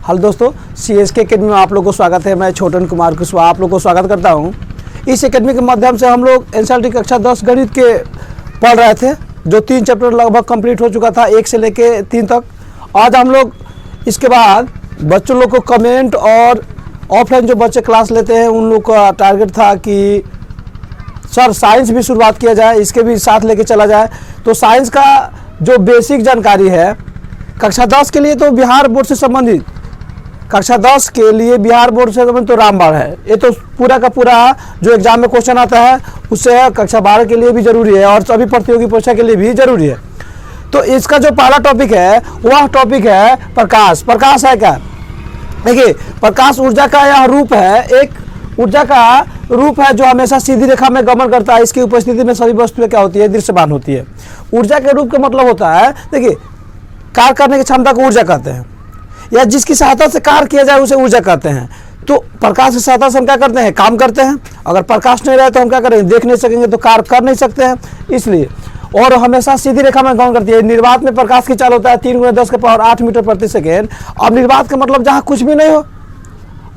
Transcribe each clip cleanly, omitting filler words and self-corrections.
Hello दोस्तों, CSK academy में आप लोगों को स्वागत है। मैं छोटन कुमार कुशवाहा आप लोगों को स्वागत करता हूं। इस एकेडमी के माध्यम से हम लोग NCERT कक्षा 10 गणित के पढ़ रहे थे, जो 3 चैप्टर लगभग कंप्लीट हो चुका था, 1 से लेके 3 तक। आज हम लोग इसके बाद बच्चों लोग को कमेंट और ऑफलाइन जो बच्चे क्लास लेते हैं उन लोग का टारगेट था कि सर साइंस भी शुरुआत किया जाए, इसके भी साथ लेके चला जाए। तो साइंस का जो बेसिक जानकारी है कक्षा 10 के लिए, तो बिहार बोर्ड से संबंधित कक्षा 10 के लिए बिहार बोर्ड से संबंधित तो रामबाण है। ये तो पूरा का पूरा जो एग्जाम में क्वेश्चन आता है उससे कक्षा 12 के लिए भी जरूरी है और सभी प्रतियोगी परीक्षा के लिए भी जरूरी है। तो इसका जो पहला टॉपिक है वह टॉपिक है प्रकाश। प्रकाश है क्या? देखिए, प्रकाश ऊर्जा का यह रूप है, एक ऊर्जा का रूप है जो हमेशा सीधी रेखा में गमन करता है। इसकी उपस्थिति में सभी वस्तुएं क्या होती है? दृश्यमान होती है। ऊर्जा के रूप का मतलब होता है, देखिए, कार्य करने की क्षमता को ऊर्जा कहते हैं, या जिसकी सहायता से कार्य किया जाए उसे ऊर्जा कहते हैं। तो प्रकाश की सहायता से हम क्या करते हैं? काम करते हैं। अगर प्रकाश नहीं रहे तो हम क्या करेंगे? देख नहीं सकेंगे, तो कार्य कर नहीं सकते हैं। इसलिए और हमेशा सीधी रेखा में गमन करती है। निर्वात में प्रकाश की चाल होता है 3 × 10⁸ मीटर प्रति सेकेंड। अब निर्वात का मतलब जहाँ कुछ भी नहीं हो।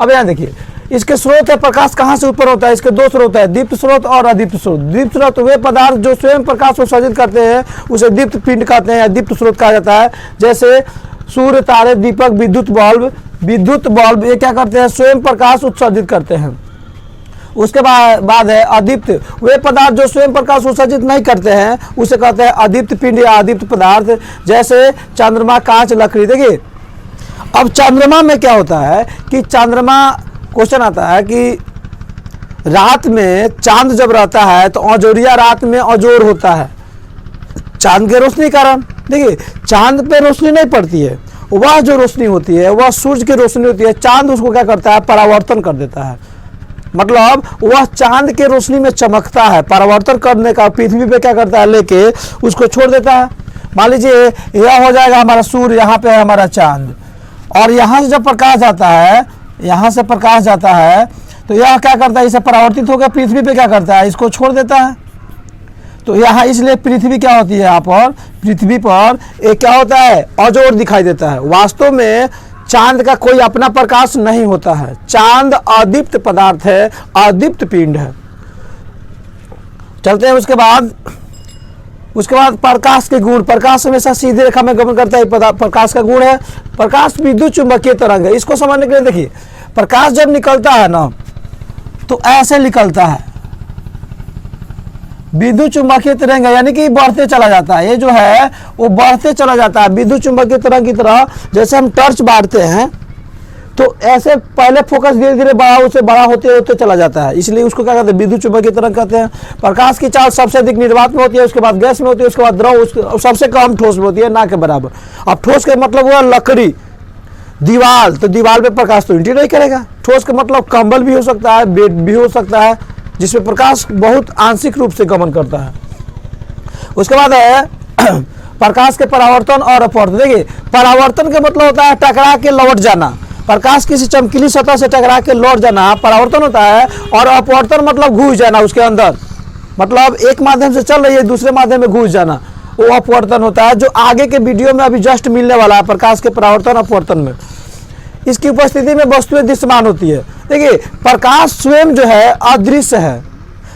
अब यहाँ देखिए, इसके स्रोत है, प्रकाश कहाँ से उत्पन्न होता है? इसके 2 स्रोत है, दीप्त स्रोत और अदीप्त स्रोत। दीप्त स्रोत वे पदार्थ जो स्वयं प्रकाश को उत्सर्जित करते हैं उसे दीप्त पिंड कहते हैं या दीप्त स्रोत कहा जाता है। जैसे सूर्य, तारे, दीपक, विद्युत बल्ब ये क्या करते हैं? स्वयं प्रकाश उत्सर्जित करते हैं। उसके बाद है अदीप्त, वे पदार्थ जो स्वयं प्रकाश उत्सर्जित नहीं करते हैं उसे कहते हैं अदीप्त पिंड या अदीप्त पदार्थ। जैसे चंद्रमा, कांच, लकड़ी। देखिए, अब चंद्रमा में क्या होता है कि चंद्रमा, क्वेश्चन आता है कि रात में चांद जब रहता है तो अजोरिया रात में अजोर होता है चांद के रोशनी कारण। देखिए, चांद पे रोशनी नहीं पड़ती है, वह जो रोशनी होती है वह सूर्य की रोशनी होती है। चांद उसको क्या करता है? परावर्तन कर देता है। मतलब वह चांद के रोशनी में चमकता है। परावर्तन करने का पृथ्वी पे क्या करता है? लेके उसको छोड़ देता है। मान लीजिए यह हो जाएगा हमारा सूर्य, यहाँ पे है हमारा चांद, और यहाँ से जब प्रकाश जाता है, यहाँ से प्रकाश जाता है तो यह क्या करता है? इसे परावर्तित होकर पृथ्वी पे क्या करता है? इसको छोड़ देता है। तो यहाँ इसलिए पृथ्वी क्या होती है? यहाँ पर पृथ्वी पर एक क्या होता है? अजोर दिखाई देता है। वास्तव में चांद का कोई अपना प्रकाश नहीं होता है। चांद अदीप्त पदार्थ है, अदीप्त पिंड है। चलते हैं उसके बाद प्रकाश के गुण। प्रकाश हमेशा सीधी रेखा में गमन करता है, प्रकाश का गुण है। प्रकाश विद्युत चुंबकीय तरंग है। इसको समझने के लिए देखिए, प्रकाश जब निकलता है ना तो ऐसे निकलता है, विद्युत चुंबकीय तरंग है, यानी कि बढ़ते चला जाता है। ये जो है वो बढ़ते चला जाता है विद्युत चुंबकीय तरंग की तरह। जैसे हम टॉर्च बांटते हैं तो ऐसे पहले फोकस धीरे धीरे बड़ा, उससे बड़ा होते होते चला जाता है, इसलिए उसको क्या कहते हैं? विद्युत चुंबकीय तरंग कहते हैं। प्रकाश की चाल सबसे अधिक निर्वात में होती है, उसके बाद गैस में होती है, उसके बाद द्रव, सबसे कम ठोस में होती है, ना के बराबर। अब ठोस का मतलब हुआ लकड़ी, दीवार, तो दीवार पे प्रकाश तो इंटर नहीं करेगा। ठोस का मतलब कंबल भी हो सकता है, बेड भी हो सकता है, जिसमें प्रकाश बहुत आंशिक रूप से गमन करता है। उसके बाद है प्रकाश के परावर्तन और अपवर्तन। देखिए, परावर्तन का मतलब होता है टकरा के लौट जाना। प्रकाश किसी चमकीली सतह से टकरा के लौट जाना परावर्तन होता है। और अपवर्तन मतलब घुस जाना उसके अंदर, मतलब एक माध्यम से चल रही है दूसरे माध्यम में घुस जाना, वो अपवर्तन होता है, जो आगे के वीडियो में अभी जस्ट मिलने वाला है। प्रकाश के परावर्तन अपवर्तन में इसकी उपस्थिति में वस्तुएं दृश्यमान होती है। देखिए, प्रकाश स्वयं जो है अदृश्य है,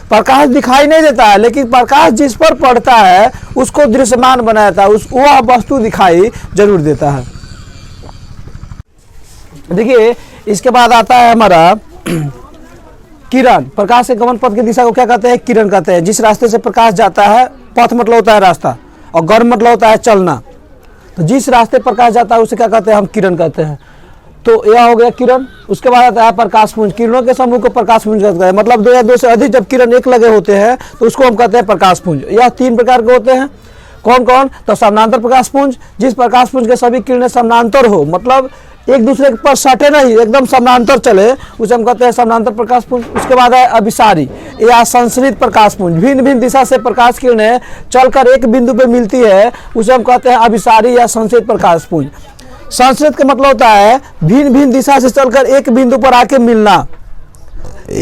प्रकाश दिखाई नहीं देता है, लेकिन प्रकाश जिस पर पड़ता है उसको दृश्यमान बनाता है, वह वस्तु दिखाई जरूर देता है। देखिए, इसके बाद आता है हमारा किरण। प्रकाश के गमन पथ की दिशा को क्या कहते हैं? किरण कहते हैं। जिस रास्ते से प्रकाश जाता है, पथ मतलब होता है रास्ता, और गर्म मतलब होता है चलना, तो जिस रास्ते प्रकाश जाता है उसे क्या कहते हैं? हम किरण कहते हैं। तो यह हो गया किरण। उसके बाद आता है प्रकाश पुंज। किरणों के समूह को प्रकाश पुंज कहते हैं। मतलब 2 या 2 से अधिक जब किरण एक लगे होते हैं तो उसको हम कहते हैं प्रकाश पुंज। यह 3 प्रकार के होते हैं। कौन कौन? तो समानांतर प्रकाश पुंज, जिस प्रकाश पुंज के सभी किरणें समानांतर हो, मतलब एक दूसरे पर सटे नहीं, एकदम समानांतर चले, उसे हम कहते हैं समानांतर प्रकाश पुंज। उसके बाद है अभिसारी या संश्रित प्रकाश पुंज। भिन्न भिन्न दिशा से प्रकाश किरणें चलकर एक बिंदु पे मिलती है, उसे हम कहते हैं अभिसारी या संश्रित प्रकाश पुंज। संश्रित का मतलब होता है भिन्न भिन्न दिशा से चलकर एक बिंदु पर आके मिलना।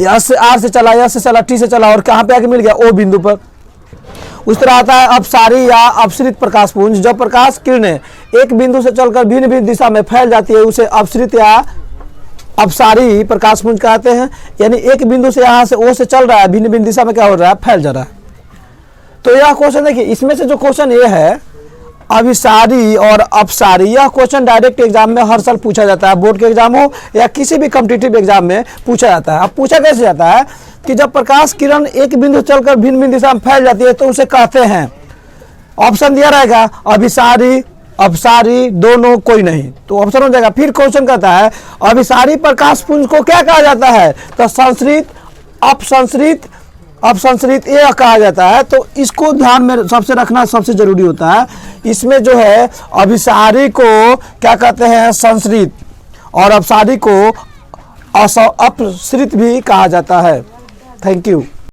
आर से चला, टी से चला, और कहाँ पे आके मिल गया? ओ बिंदु पर। उस तरह आता है अपसारी या अपसरित प्रकाशपुंज। जब प्रकाश किरणें एक बिंदु से चलकर भिन्न भिन्न दिशा में फैल जाती है उसे अपसरित या अपसारी प्रकाशपुंज कहते हैं। यानी एक बिंदु से यहाँ से ओ से चल रहा है, भिन्न भिन्न दिशा में क्या हो रहा है, फैल जा रहा है। तो यह क्वेश्चन देखिए, इसमें से जो क्वेश्चन ये है अभिसारी और अपसारी, यह क्वेश्चन डायरेक्ट एग्जाम में हर साल पूछा जाता है, बोर्ड के एग्जाम हो या किसी भी कॉम्पिटिटिव एग्जाम में पूछा जाता है। अब पूछा कैसे जाता है कि जब प्रकाश किरण एक बिंदु चलकर भिन्न भिन्न दिशा में फैल जाती है तो उसे कहते हैं, ऑप्शन दिया रहेगा अभिसारी, अपसारी, दोनों, कोई नहीं, तो ऑप्शन हो जाएगा। फिर क्वेश्चन कहता है अभिसारी प्रकाशपुंज को क्या कहा जाता है, तो संश्रित, अपसंश्रित, अपसंश्रित ये कहा जाता है। तो इसको ध्यान में सबसे रखना सबसे जरूरी होता है। इसमें जो है अभिसारी को क्या कहते हैं, संश्रित, और अपसारी को अपसरित भी कहा जाता है। Thank you.